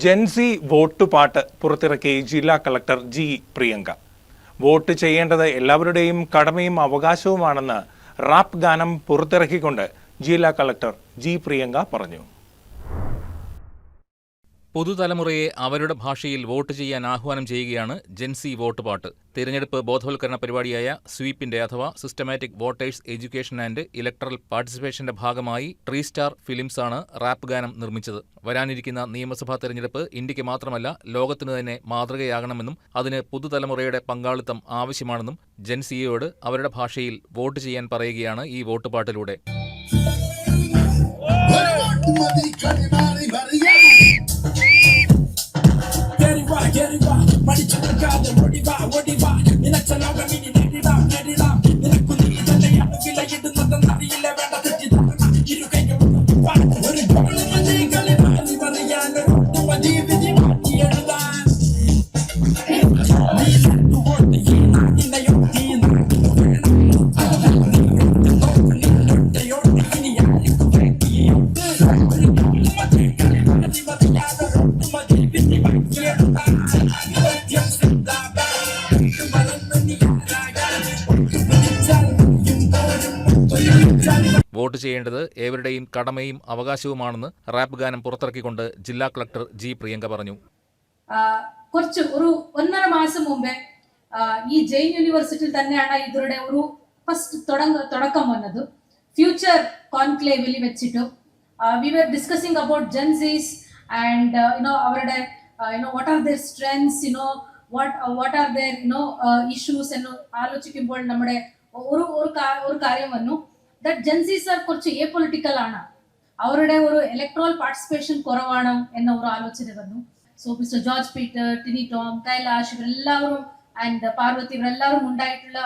ജെൻസി വോട്ടുപാട്ട് പുറത്തിറക്കി ജില്ലാ collector G Priyanka. Vote ചെയ്യേണ്ടത് എല്ലാവരുടെയും കടമയും അവകാശവുമാണെന്ന് റാപ്പ് ഗാനം പുറത്തിറക്കിക്കൊണ്ട് ജില്ലാ കളക്ടർ ജി പ്രിയങ്ക പറഞ്ഞു. പുതുതലമുറയെ അവരുടെ ഭാഷയിൽ വോട്ട് ചെയ്യാൻ ആഹ്വാനം ചെയ്യുകയാണ് ജെൻസി വോട്ടുപാട്ട്. തിരഞ്ഞെടുപ്പ് ബോധവൽക്കരണ പരിപാടിയായ സ്വീപ്പിന്റെ അഥവാ systematic voters education and electoral പാർട്ടിസിപ്പേഷന്റെ ഭാഗമായി ട്രീ സ്റ്റാർ ഫിലിംസാണ് റാപ്പ് ഗാനം നിർമ്മിച്ചത്. വരാനിരിക്കുന്ന നിയമസഭാ തെരഞ്ഞെടുപ്പ് ഇന്ത്യക്ക് മാത്രമല്ല ലോകത്തിനു തന്നെ മാതൃകയാകണമെന്നും അതിന് പുതുതലമുറയുടെ പങ്കാളിത്തം ആവശ്യമാണെന്നും ജെൻസിയോട് അവരുടെ ഭാഷയിൽ വോട്ട് ചെയ്യാൻ പറയുകയാണ് ഈ വോട്ടുപാട്ടിലൂടെ. വോട്ട് ചെയ്യേണ്ടത് ഏവരുടെയും കടമയും അവകാശവുമാണെന്ന് റാപ്പ് ഗാനം പുറത്തിറക്കിക്കൊണ്ട് ജില്ലാ കളക്ടർ ജി പ്രിയങ്ക പറഞ്ഞു. കുറച്ച് ഒരു 1.5 മാസം മുമ്പേ ഈ ജെയിൻ യൂണിവേഴ്സിറ്റിയിൽ തന്നെയാണ് ഇതിന്റെ ഒരു ഫസ്റ്റ് തുടക്കം വന്നത്. ഫ്യൂച്ചർ കോൺക്ലേവിൽ വെച്ചിട്ട് we were discussing about Gen Zs and അവരുടെ what are their strengths, what are their issues എന്ന് ആലോചിക്കുമ്പോൾ നമ്മുടെ ഒരു കാര്യം വന്നു. that Gen Zs are കുറച്ച് apolitical ആണ്, അവരുടെ ഒരു ഇലക്ട്രൽ പാർട്ടിസിപ്പേഷൻ കുറവാണ് എന്ന ഒരു ആലോചന വന്നു. So mister George Peter, Tini Tom, Kailash ഇവരെല്ലാവരും ആൻഡ് പാർവതി ഇവരെല്ലാവരും ഉണ്ടായിട്ടുള്ള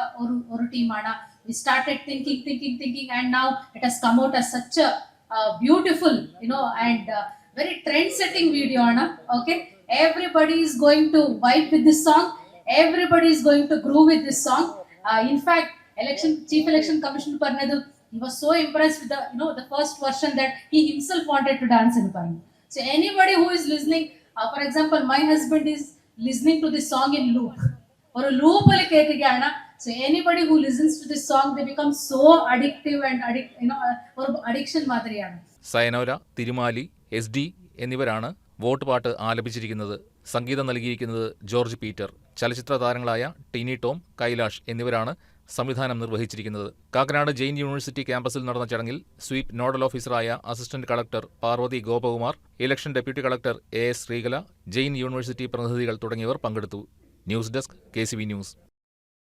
ഒരു ടീമാണ്. we started thinking and now it has come out as such a beautiful and very trend setting video ana. Okay, everybody is going to vibe with this song, everybody is going to groove with this song. In fact, chief election commissioner parnadu, he was so impressed with the first version that he himself wanted to dance in parnadu. So anybody who is listening, for example, my husband is listening to this song in loop, or a loop ali kekkugana. So anybody who listens to this song, they become so addictive and or addiction മാതിരിയാണ്. Sayanora, തിരുമാലി, SD എന്നിവരാണ് vote പാട്ട് ആലപിച്ചിരിക്കുന്നത്. സംഗീതം നൽകിയിരിക്കുന്നത് George Peter. ചലച്ചിത്ര താരങ്ങളായ ടിനി ടോം, കൈലാഷ് എന്നിവരാണ് സംവിധാനം നിർവഹിച്ചിരിക്കുന്നത്. Kakkanad Jain university ക്യാമ്പസിൽ നടന്ന ചടങ്ങിൽ സ്വീപ് നോഡൽ ഓഫീസറായ assistant collector Parvathy Gopakumar, election deputy collector AS Sreekala, Jain university പ്രതിനിധികൾ തുടങ്ങിയവർ പങ്കെടുത്തു. News desk KCV news.